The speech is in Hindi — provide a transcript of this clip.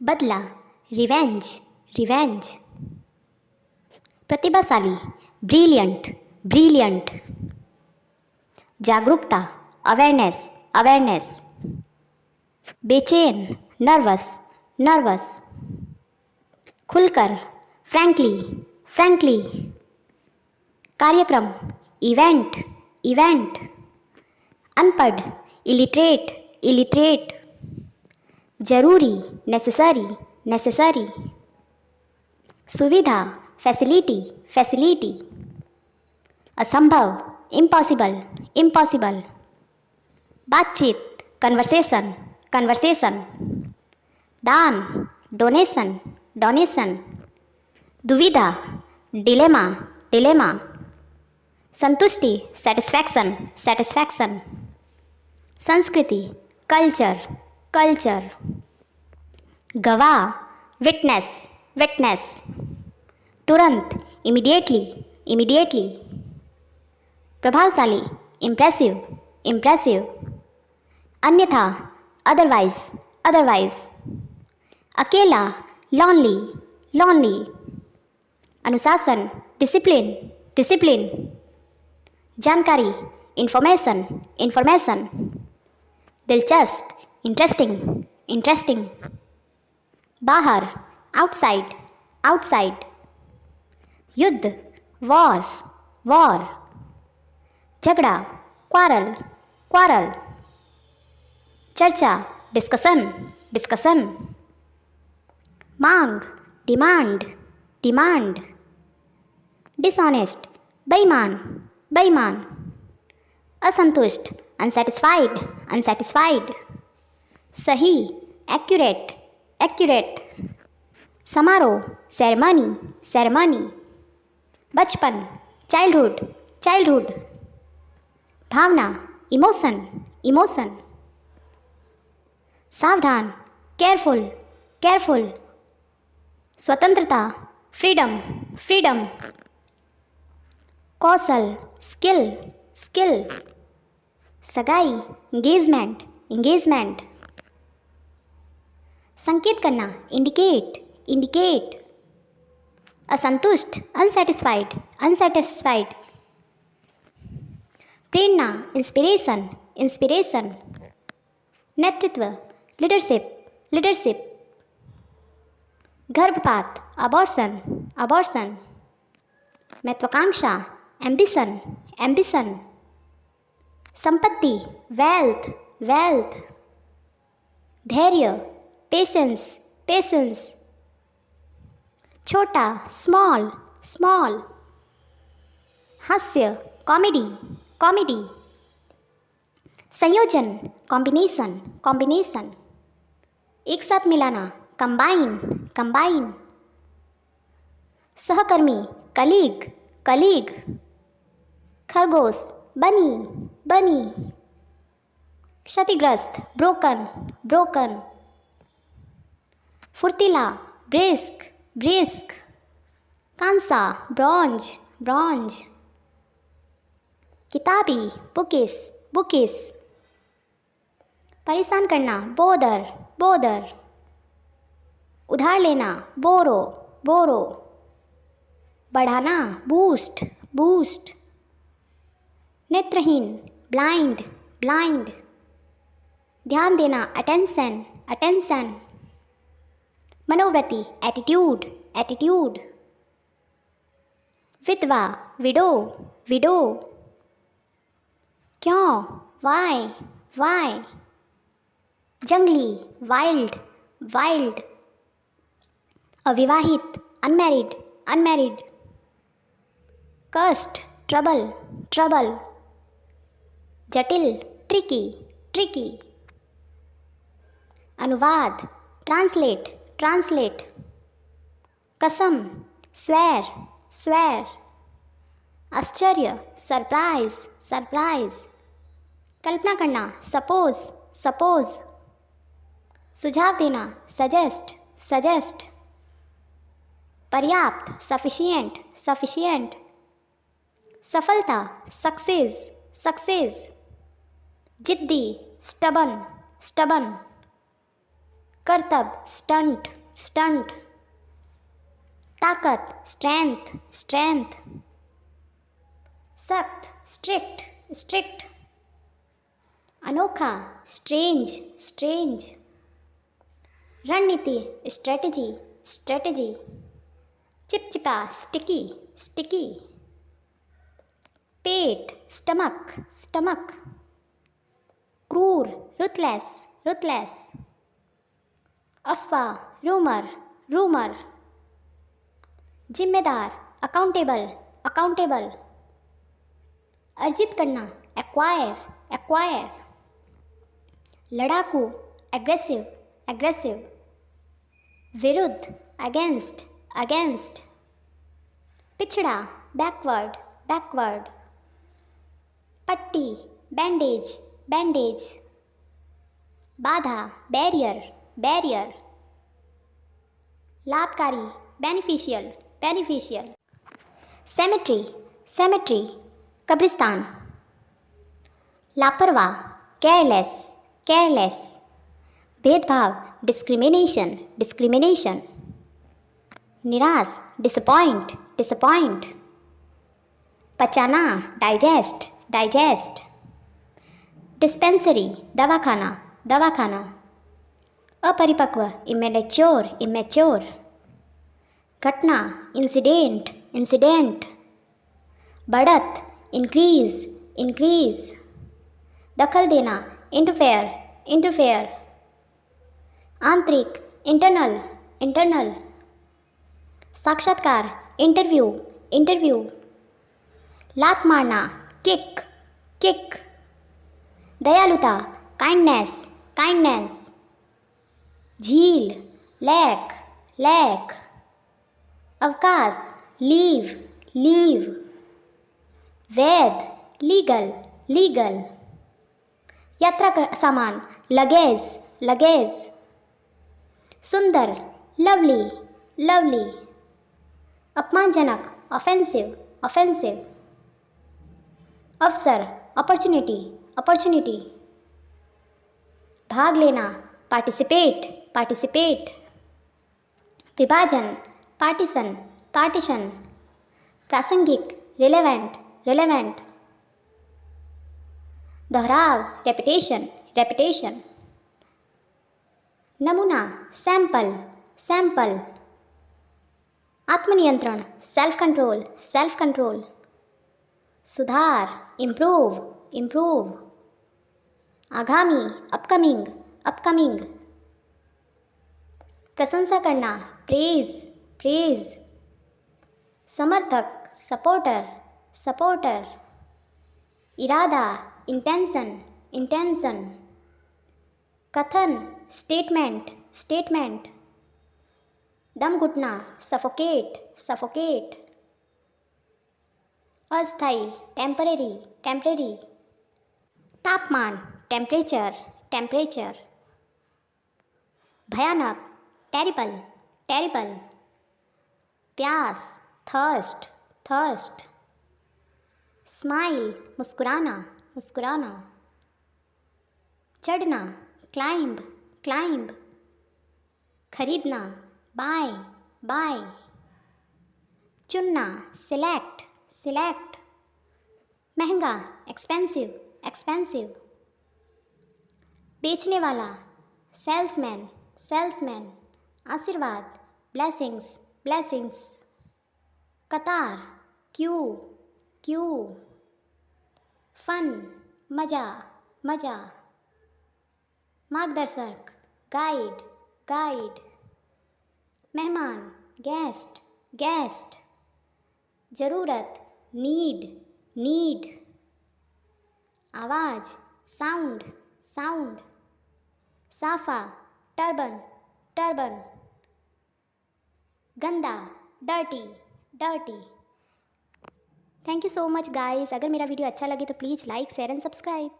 बदला, रिवेंज, रिवेंज। प्रतिभाशाली, ब्रिलियंट, ब्रिलियंट। जागरूकता, अवेयरनेस, अवेयरनेस। बेचैन, नर्वस, नर्वस। खुलकर, फ्रैंकली, फ्रैंकली। कार्यक्रम, इवेंट, इवेंट। अनपढ़, इलिटरेट, इलिटरेट। जरूरी, नेसेसरी, नेसेसरी। सुविधा, फैसिलिटी, फैसिलिटी। असंभव, इम्पॉसिबल, इम्पॉसिबल। बातचीत, कन्वर्सेशन, कन्वर्सेशन। दान, डोनेशन, डोनेशन। दुविधा, डिलेमा, डिलेमा। संतुष्टि, सेटिस्फैक्शन, सेटिस्फैक्शन। संस्कृति, कल्चर, कल्चर। गवाह, विटनेस, विटनेस। तुरंत, इमीडिएटली, इमीडिएटली। प्रभावशाली, इम्प्रेसिव, इम्प्रेसिव। अन्यथा, अदरवाइज, अदरवाइज। अकेला, लॉनली, लॉनली। अनुशासन, डिसिप्लिन, डिसिप्लिन। जानकारी, इंफॉर्मेशन, इंफॉर्मेशन। दिलचस्प, इंटरेस्टिंग, इंटरेस्टिंग। बाहर, आउटसाइड, आउटसाइड। युद्ध, वॉर, वॉर। झगड़ा, क्वारल, क्वारल। चर्चा, डिस्कशन, डिस्कशन। मांग, डिमांड, डिमांड। डिसऑनेस्ट, बेईमान, बेईमान। असंतुष्ट, अनसेटिस्फाइड, अनसेटिस्फाइड। सही, एक्यूरेट, एक्यूरेट। समारोह, सेरेमनी, सेरेमनी। बचपन, चाइल्डहुड, चाइल्डहुड। भावना, इमोशन, इमोशन। सावधान, केयरफुल, केयरफुल। स्वतंत्रता, फ्रीडम, फ्रीडम। कौशल, स्किल, स्किल। सगाई, इंगेजमेंट, इंगेजमेंट। संकेत करना, इंडिकेट, इंडिकेट। असंतुष्ट, अनसेटिस्फाइड, अनसेटिस्फाइड। प्रेरणा, इंस्पिरेशन, इंस्पिरेशन। नेतृत्व, लीडरशिप, लीडरशिप। गर्भपात, अबॉर्शन, अबॉर्शन। महत्वाकांक्षा, एम्बिशन, एम्बिशन। संपत्ति, वेल्थ, वेल्थ। धैर्य, पेशेंस, पेशेंस। छोटा, स्मॉल, स्मॉल। हास्य, कॉमेडी, कॉमेडी। संयोजन, कॉम्बिनेशन, कॉम्बिनेशन। एक साथ मिलाना, कंबाइन, कंबाइन। सहकर्मी, कलीग, कलीग। खरगोश, बनी, बनी। क्षतिग्रस्त, ब्रोकन, ब्रोकन। फुर्तीला, ब्रिस्क, ब्रिस्क। कांसा, ब्रॉन्ज, ब्रॉन्ज। किताबी, बुकिस, बुकिस। परेशान करना, बोदर, बोदर। उधार लेना, बोरो, बोरो। बढ़ाना, बूस्ट, बूस्ट। नेत्रहीन, ब्लाइंड, ब्लाइंड। ध्यान देना, अटेंशन, अटेंशन। मनोवृत्ति, एटीट्यूड, एटीट्यूड। विधवा, विडो, विडो। क्यों, वाई, वाई। जंगली, वाइल्ड, वाइल्ड। अविवाहित, अनमैरिड, अनमैरिड। कष्ट, ट्रबल, ट्रबल। जटिल, ट्रिकी, ट्रिकी। अनुवाद, ट्रांसलेट, ट्रांसलेट। कसम, स्वेर, स्वेर। आश्चर्य, सरप्राइज, सरप्राइज। कल्पना करना, सपोज, सपोज। सुझाव देना, सजेस्ट, सजेस्ट। पर्याप्त, सफिशिएंट, सफिशिएंट। सफलता, सक्सेस, सक्सेस। जिद्दी, स्टबन, स्टबन। करतब, स्टंट, स्टंट। ताकत, स्ट्रेंथ, स्ट्रेंथ। सख्त, स्ट्रिक्ट, स्ट्रिक्ट। अनोखा, स्ट्रेंज, स्ट्रेंज। रणनीति, स्ट्रेटजी, स्ट्रेटजी। चिपचिपा, स्टिकी, स्टिकी। पेट, स्टमक, स्टमक। क्रूर, रुथलेस, रुथलेस। अफवाह, रूमर, रूमर। जिम्मेदार, अकाउंटेबल, अकाउंटेबल। अर्जित करना, एक्वायर, एक्वायर। लड़ाकू, एग्रेसिव, एग्रेसिव। विरुद्ध, अगेंस्ट, अगेंस्ट। पिछड़ा, बैकवर्ड, बैकवर्ड। पट्टी, बैंडेज, बैंडेज। बाधा, बैरियर, बैरियर। लाभकारी, बेनिफिशियल, बेनिफिशियल। सेमेट्री, सेमेट्री, कब्रिस्तान। लापरवाह, केयरलेस, केयरलेस। भेदभाव, डिस्क्रिमिनेशन, डिस्क्रिमिनेशन। निराश, डिसअपॉइंट, डिसअपॉइंट। पचाना, डाइजेस्ट, डाइजेस्ट। डिस्पेंसरी, दवाखाना, दवाखाना। अपरिपक्व, इमेच्योर, इमेच्योर। घटना, इंसिडेंट, इंसिडेंट। बढ़त, इंक्रीज, इंक्रीज। दखल देना, इंटरफेयर, इंटरफेयर। आंतरिक, इंटरनल, इंटरनल। साक्षात्कार, इंटरव्यू, इंटरव्यू। लात मारना, किक, किक। दयालुता, काइंडनेस, काइंडनेस। झील, लेक, लेक। अवकाश, लीव, लीव। वैध, लीगल, लीगल। यात्रा का सामान, लगेज, लगेज। सुंदर, लवली, लवली। अपमानजनक, ऑफेंसिव, ऑफेंसिव। अवसर, अपॉर्चुनिटी, अपॉर्चुनिटी। भाग लेना, पार्टिसिपेट, पार्टिसिपेट। विभाजन, पार्टीशन, पार्टीशन। प्रासंगिक, रिलेवेंट, रिलेवेंट। दोहराव, रेपिटेशन, रेपिटेशन। नमूना, सैंपल, सैंपल। आत्मनियंत्रण, सेल्फ कंट्रोल, सेल्फ कंट्रोल। सुधार, इम्प्रूव, इम्प्रूव। आगामी, अपकमिंग, अपकमिंग। प्रशंसा करना, प्रेज, प्रेज। समर्थक, सपोर्टर, सपोर्टर। इरादा, इंटेंशन, इंटेंशन। कथन, स्टेटमेंट, स्टेटमेंट। दम घुटना, सफोकेट, सफोकेट। अस्थायी, टेम्परेरी, टेम्परेरी। तापमान, टेम्परेचर, टेम्परेचर। भयानक, टेरिबल, टेरिबल। प्यास, थर्स्ट, थर्स्ट। स्माइल, मुस्कुराना, मुस्कुराना। चढ़ना, क्लाइंब, क्लाइंब। खरीदना, बाय, बाय। चुनना, सिलेक्ट, सिलेक्ट। महंगा, एक्सपेंसिव, एक्सपेंसिव। बेचने वाला, सेल्समैन, सेल्समैन। आशीर्वाद, ब्लेसिंग्स, ब्लेसिंग्स। कतार, क्यू, क्यू। फन, मज़ा, मज़ा। मार्गदर्शक, गाइड, गाइड। मेहमान, गेस्ट, गेस्ट। ज़रूरत, नीड, नीड। आवाज़, साउंड, साउंड। साफा, टर्बन, टर्बन। गंदा, dirty, dirty. Thank you so much guys. अगर मेरा वीडियो अच्छा लगे तो please like share and subscribe.